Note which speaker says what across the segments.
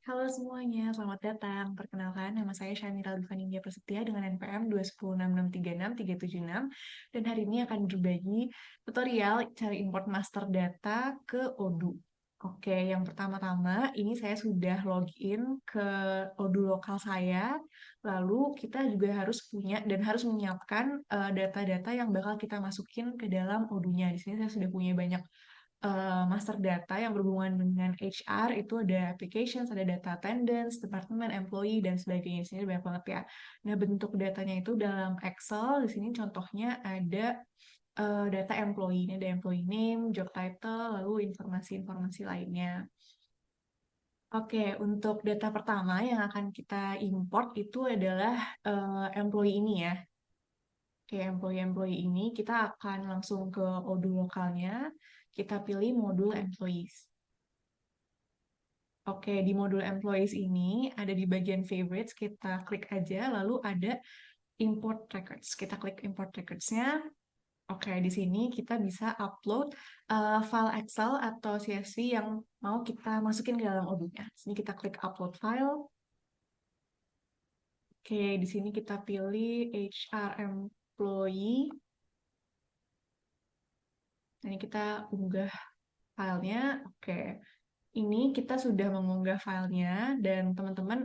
Speaker 1: Halo semuanya, selamat datang. Perkenalkan, nama saya Shanira Alvaninggia Prasetya dengan NPM 21066363766 dan hari ini akan berbagi tutorial cari import master data ke Odoo. Oke, yang pertama-tama ini saya sudah login ke Odoo lokal saya. Lalu kita juga harus punya dan harus menyiapkan data-data yang bakal kita masukin ke dalam Odoo-nya. Di sini saya sudah punya banyak master data yang berhubungan dengan HR itu ada applications, ada data attendance, departemen, employee dan sebagainya. Di sini banyak banget ya. Nah, bentuk datanya itu dalam Excel. Di sini contohnya ada data employee. Ini ada employee name, job title, lalu informasi-informasi lainnya. Oke, untuk data pertama yang akan kita import itu adalah employee ini ya. Oke, employee-employee ini kita akan langsung ke Odoo lokalnya. Kita pilih modul employees. Oke, di modul employees ini ada di bagian favorites, kita klik aja, lalu ada import records. Kita klik import records-nya. Oke, di sini kita bisa upload file Excel atau CSV yang mau kita masukin ke dalam Odoo-nya. Di sini kita klik upload file. Oke, di sini kita pilih HR employee. Ini kita unggah filenya. Oke. Ini kita sudah mengunggah filenya dan teman-teman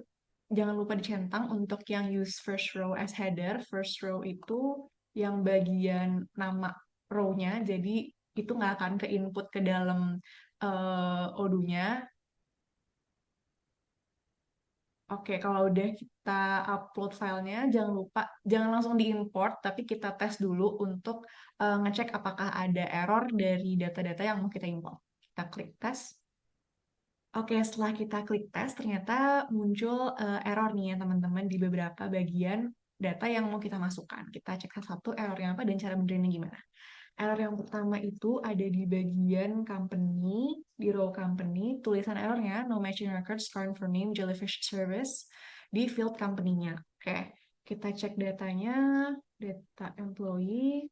Speaker 1: jangan lupa dicentang untuk yang use first row as header. First row itu yang bagian nama row-nya, jadi itu nggak akan ke input ke dalam Odoo-nya. Oke, kalau udah kita upload filenya, jangan lupa, jangan langsung diimport, tapi kita tes dulu untuk ngecek apakah ada error dari data-data yang mau kita import. Kita klik tes. Oke, setelah kita klik tes, ternyata muncul error nih ya teman-teman di beberapa bagian data yang mau kita masukkan. Kita cek satu-satu errornya apa dan cara benerinnya gimana. Error yang pertama itu ada di bagian company, di row company, tulisan errornya no matching records current for name Jellyfish Service di field company-nya. Oke, kita cek datanya, data employee,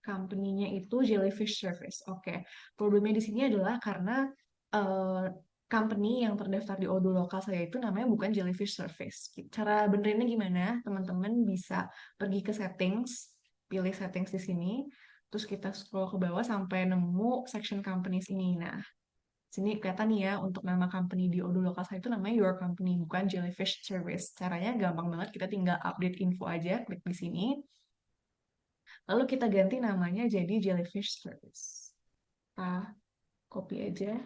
Speaker 1: company-nya itu Jellyfish Service. Oke, problemnya di sini adalah karena eh, company yang terdaftar di Odoo lokal saya itu namanya bukan Jellyfish Service. Cara benerinnya gimana? Teman-teman bisa pergi ke settings, pilih settings di sini, terus kita scroll ke bawah sampai nemu section companies ini. Nah, sini kelihatan nih ya untuk nama company di Odoo lokal saya itu namanya Your Company, bukan Jellyfish Service. Caranya gampang banget, kita tinggal update info aja, klik di sini. Lalu kita ganti namanya jadi Jellyfish Service. Kita copy aja.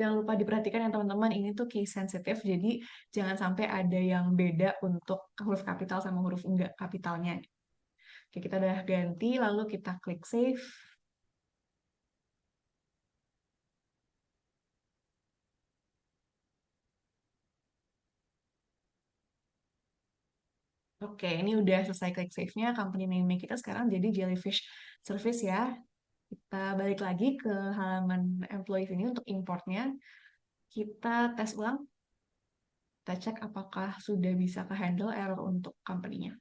Speaker 1: Jangan lupa diperhatikan ya teman-teman, ini tuh case sensitive, jadi jangan sampai ada yang beda untuk huruf kapital sama huruf enggak kapitalnya. Oke, kita udah ganti, lalu kita klik save. Oke, ini udah selesai klik save-nya, company name kita sekarang jadi Jellyfish Service ya. Kita balik lagi ke halaman employees ini untuk importnya. Kita tes ulang, kita cek apakah sudah bisa ke-handle error untuk company-nya.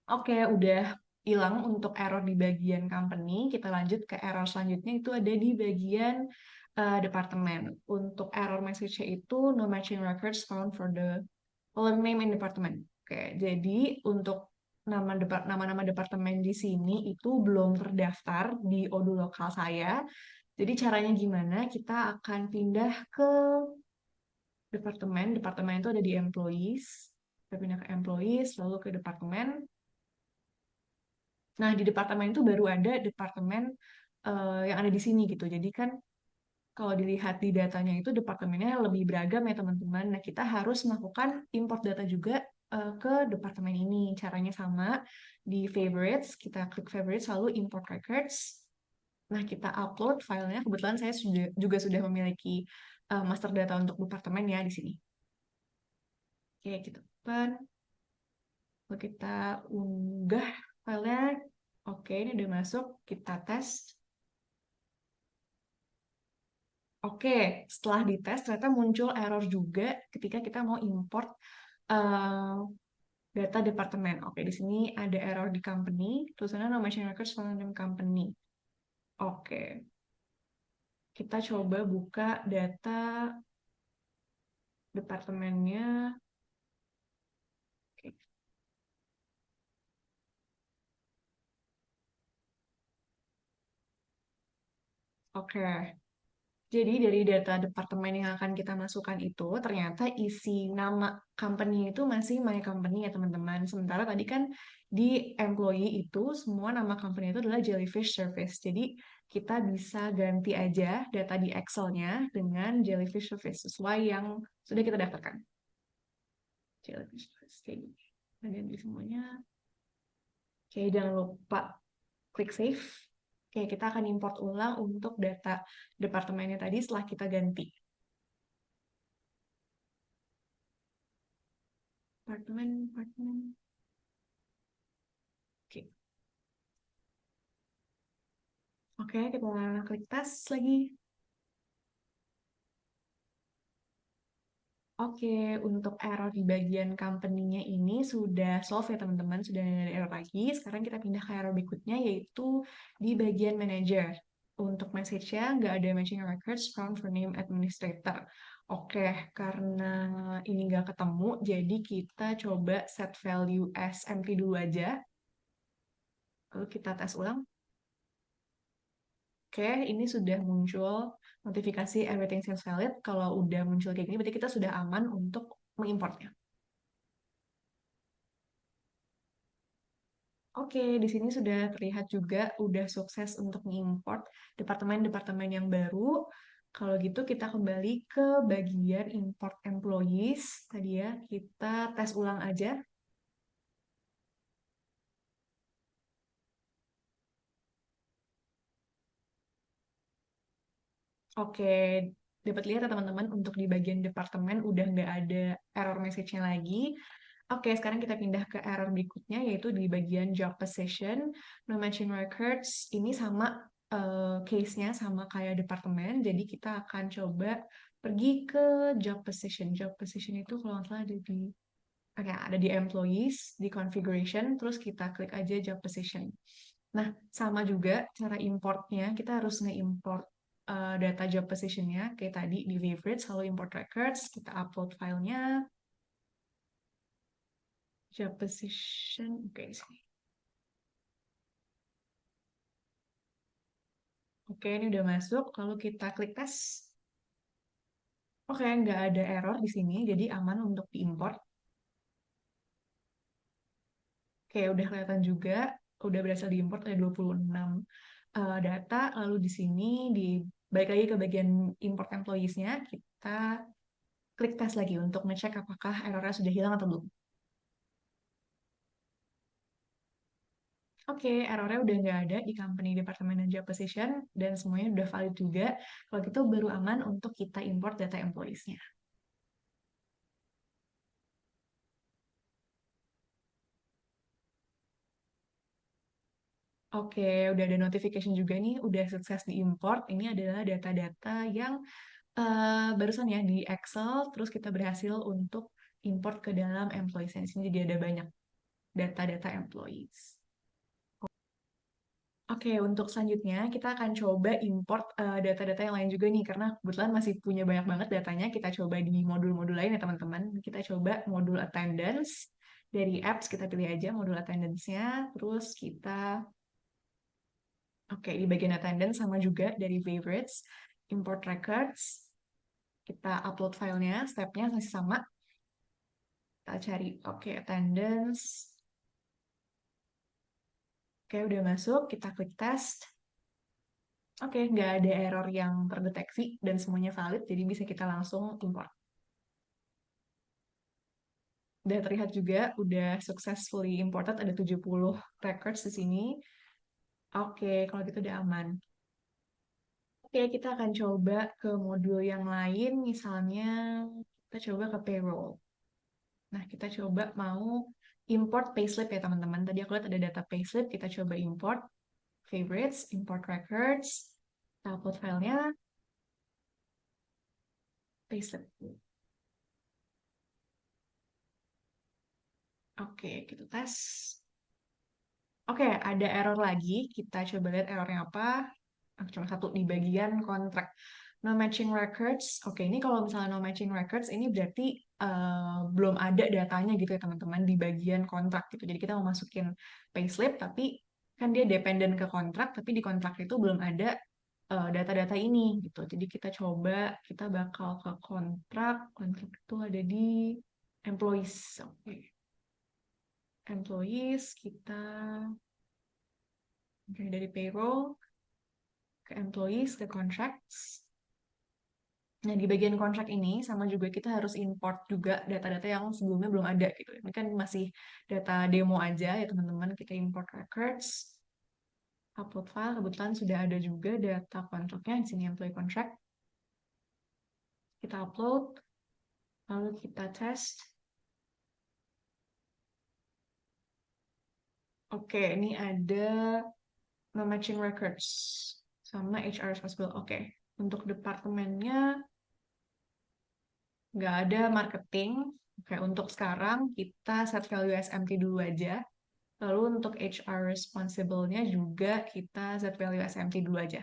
Speaker 1: Oke, udah hilang untuk error di bagian company. Kita lanjut ke error selanjutnya itu ada di bagian departemen. Untuk error message itu no matching records found for the following name in department. Oke, jadi untuk nama-nama departemen di sini itu belum terdaftar di Odoo lokal saya. Jadi caranya gimana? Kita akan pindah ke departemen. Departemen itu ada di employees. Kita pindah ke employees, lalu ke departemen. Nah, di departemen itu baru ada departemen yang ada di sini gitu. Jadi kan kalau dilihat di datanya itu departemennya lebih beragam ya teman-teman. Nah, kita harus melakukan import data juga ke departemen ini. Caranya sama, di favorites, kita klik favorites, lalu import records. Nah, kita upload filenya. Kebetulan saya juga sudah memiliki master data untuk departemen ya di sini. Oke, kita open. Lalu kita unggah filenya. Oke, ini udah masuk. Kita tes. Oke, setelah dites ternyata muncul error juga ketika kita mau import eh, Data departemen. Oke, di sini ada error di company. Tulisannya no matching records from the company. Oke, kita coba buka data departemennya. Oke. Oke. Jadi dari data departemen yang akan kita masukkan itu ternyata isi nama company itu masih my company ya teman-teman. Sementara tadi kan di employee itu semua nama company itu adalah Jellyfish Service. Jadi kita bisa ganti aja data di Excel-nya dengan Jellyfish Service sesuai yang sudah kita daftarkan. Jellyfish Service kayak gini. Kita ganti semuanya. Oke, jangan lupa klik save. Oke, kita akan import ulang untuk data departemennya tadi setelah kita ganti. Departemen. Oke, oke, kita klik tes lagi. Oke, untuk error di bagian company-nya ini sudah solve ya teman-teman, sudah tidak ada error lagi. Sekarang kita pindah ke error berikutnya yaitu di bagian manager. Untuk message-nya nggak ada matching records found for name administrator. Oke, karena ini nggak ketemu, jadi kita coba set value as empty dulu aja. Lalu kita tes ulang. Oke, ini sudah muncul notifikasi everything seems valid. Kalau udah muncul kayak gini, berarti kita sudah aman untuk mengimportnya. Oke, di sini sudah terlihat juga udah sukses untuk mengimport departemen-departemen yang baru. Kalau gitu kita kembali ke bagian import employees. Tadi ya, kita tes ulang aja. Oke, dapat lihat ya teman-teman, untuk di bagian departemen udah nggak ada error message-nya lagi. Oke, sekarang kita pindah ke error berikutnya, yaitu di bagian job position, no matching records. Ini sama case-nya, sama kayak departemen, jadi kita akan coba pergi ke job position. Job position itu kalau nggak salah ada di, oke, ada di employees, di configuration, terus kita klik aja job position. Nah, sama juga cara importnya, kita harus nge-import data job position-nya, kayak tadi di favorites, lalu import records, kita upload filenya, job position, oke, di sini. Oke, ini udah masuk, lalu kita klik tes. Oke, nggak ada error di sini, jadi aman untuk diimport. Oke, udah kelihatan juga, udah berhasil diimport ada 26 data, lalu di sini, di balik lagi ke bagian import employees-nya, kita klik tes lagi untuk ngecek apakah errornya sudah hilang atau belum. Oke, errornya udah nggak ada di company departemen dan job position, dan semuanya udah valid juga. Kalau gitu baru aman untuk kita import data employees-nya. Oke, udah ada notification juga nih, udah sukses diimport. Ini adalah data-data yang barusan ya di Excel, terus kita berhasil untuk import ke dalam employees. Di sini jadi ada banyak data-data employees. Oke, untuk selanjutnya kita akan coba import data-data yang lain juga nih, karena kebetulan masih punya banyak banget datanya. Kita coba di modul-modul lain ya teman-teman. Kita coba modul attendance. Dari apps kita pilih aja modul attendance-nya, terus kita, oke, di bagian attendance sama juga dari favorites, import records, kita upload filenya, stepnya masih sama. Kita cari, oke, attendance. Oke, udah masuk, kita klik test. Oke, nggak ada error yang terdeteksi dan semuanya valid, jadi bisa kita langsung import. Udah terlihat juga, udah successfully imported, ada 70 records di sini. Oke, kalau gitu udah aman. Oke, kita akan coba ke modul yang lain, misalnya kita coba ke payroll. Nah, kita coba mau import payslip ya teman-teman. Tadi aku lihat ada data payslip, kita coba import favorites, import records, kita upload filenya, payslip. Oke, kita tes. Oke, ada error lagi. Kita coba lihat errornya apa. Cuma satu di bagian kontrak. No matching records. Oke, ini kalau misalnya no matching records, ini berarti belum ada datanya gitu ya teman-teman di bagian kontrak gitu. Jadi kita mau masukin payslip, tapi kan dia dependen ke kontrak, tapi di kontrak itu belum ada data-data ini gitu. Jadi kita coba, kita bakal ke kontrak. Kontrak itu ada di employees. Oke, employees kita oke, dari payroll ke employees ke contracts. Nah, di bagian kontrak ini sama juga kita harus import juga data-data yang sebelumnya belum ada gitu. Ini kan masih data demo aja ya teman-teman. Kita import records, upload file. Kebetulan sudah ada juga data kontraknya di sini employee contract. Kita upload, lalu kita test. Oke, ini ada no matching records sama HR responsible. Oke, untuk departemennya nggak ada marketing. Oke, untuk sekarang kita set value as empty dulu aja. Lalu untuk HR responsible-nya juga kita set value as empty dulu aja.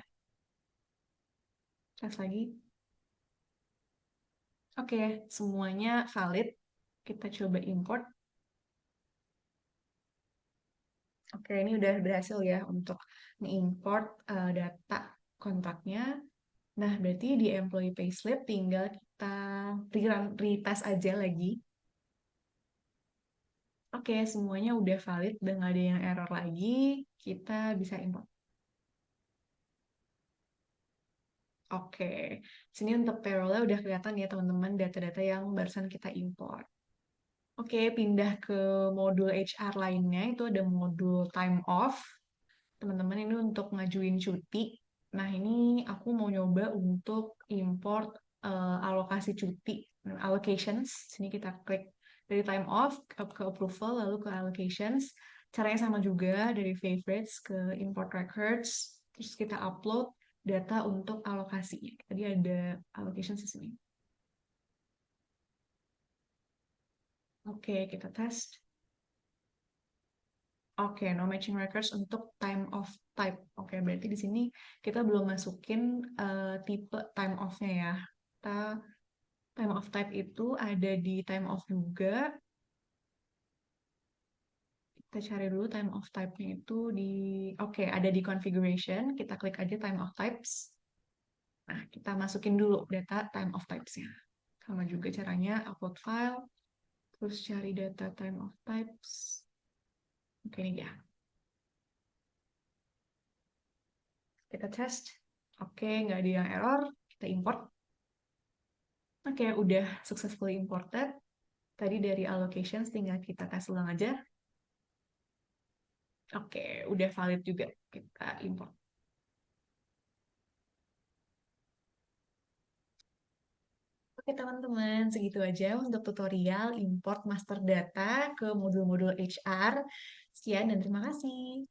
Speaker 1: Tes lagi. Oke, semuanya valid. Kita coba import. Oke, ini udah berhasil ya untuk nge-import data kontraknya. Nah, berarti di employee payslip tinggal kita retest aja lagi. Oke, semuanya udah valid dan nggak ada yang error lagi. Kita bisa import. Oke, sini untuk payroll-nya udah kelihatan ya teman-teman data-data yang barusan kita import. Oke, pindah ke modul HR lainnya, itu ada modul time off. Teman-teman ini untuk ngajuin cuti. Nah, ini aku mau nyoba untuk import alokasi cuti, allocations. Sini kita klik dari time off ke approval, lalu ke allocations. Caranya sama juga, dari favorites ke import records, terus kita upload data untuk alokasi. Tadi ada allocations di sini. Oke, kita tes. Oke, no matching records untuk time of type. Oke, berarti di sini kita belum masukin tipe time off-nya ya. Kita time of type itu ada di time off juga. Kita cari dulu time of type-nya itu di oke, ada di configuration. Kita klik aja time of types. Nah, kita masukin dulu data time of types-nya. Sama juga caranya upload file, terus cari data time of types. Oke, ini dia. Kita test. Oke, nggak ada yang error. Kita import. Oke, udah successfully imported. Tadi dari allocations tinggal kita tes ulang aja. Oke, udah valid juga. Kita import. Oke, teman-teman, segitu aja untuk tutorial import master data ke modul-modul HR. Sekian dan terima kasih.